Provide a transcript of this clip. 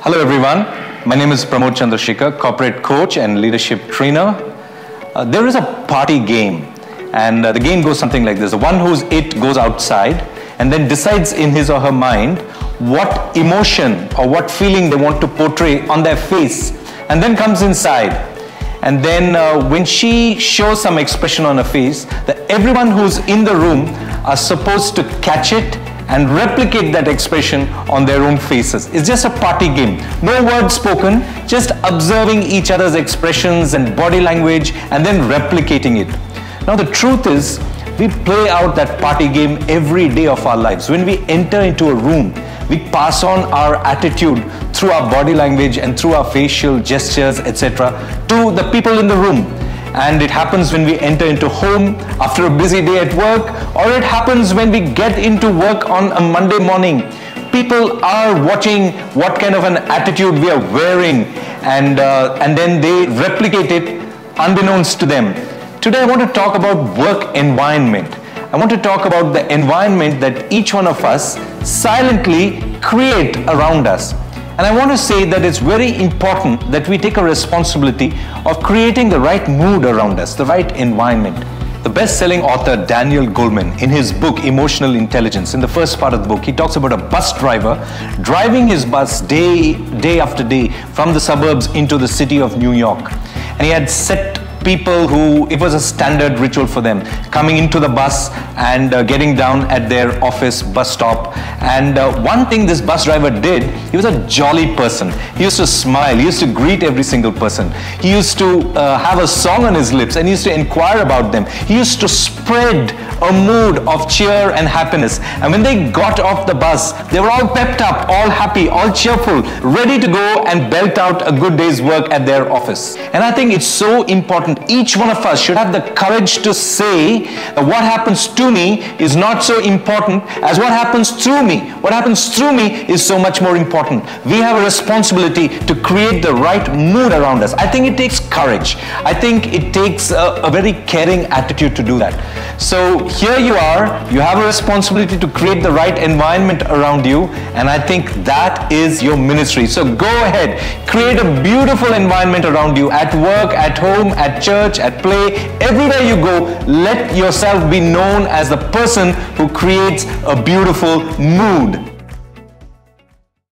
Hello everyone, my name is Pramod Chandrasekhar, corporate coach and leadership trainer. There is a party game, and the game goes something like this. The one who's it goes outside and then decides in his or her mind what emotion or what feeling they want to portray on their face, and then comes inside. And then when she shows some expression on her face, everyone who's in the room are supposed to catch it and replicate that expression on their own faces. It's just a party game. No words spoken, just observing each other's expressions and body language and then replicating it. Now the truth is, we play out that party game every day of our lives. When we enter into a room, we pass on our attitude through our body language and through our facial gestures, etc., to the people in the room. And it happens when we enter into home after a busy day at work, or it happens when we get into work on a Monday morning. People are watching what kind of an attitude we are wearing, and then they replicate it unbeknownst to them. Today I want to talk about work environment. I want to talk about the environment that each one of us silently create around us. And I want to say that it's very important that we take a responsibility of creating the right mood around us, the right environment. The best-selling author Daniel Goleman, in his book Emotional Intelligence, in the first part of the book, he talks about a bus driver driving his bus day after day from the suburbs into the city of New York. And he had set people who, it was a standard ritual for them, coming into the bus and getting down at their office bus stop. And one thing this bus driver did, he was a jolly person. He used to smile, he used to greet every single person. He used to have a song on his lips and he used to inquire about them. He used to spread a mood of cheer and happiness. And when they got off the bus, they were all pepped up, all happy, all cheerful, ready to go and belt out a good day's work at their office. And I think it's so important. Each one of us should have the courage to say that what happens to me is not so important as what happens through me. What happens through me is so much more important. We have a responsibility to create the right mood around us. I think it takes courage. I think it takes a very caring attitude to do that. So here you are, you have a responsibility to create the right environment around you, and I think that is your ministry. So go ahead, create a beautiful environment around you, at work, at home, at church, at play, everywhere you go. Let yourself be known as the person who creates a beautiful mood.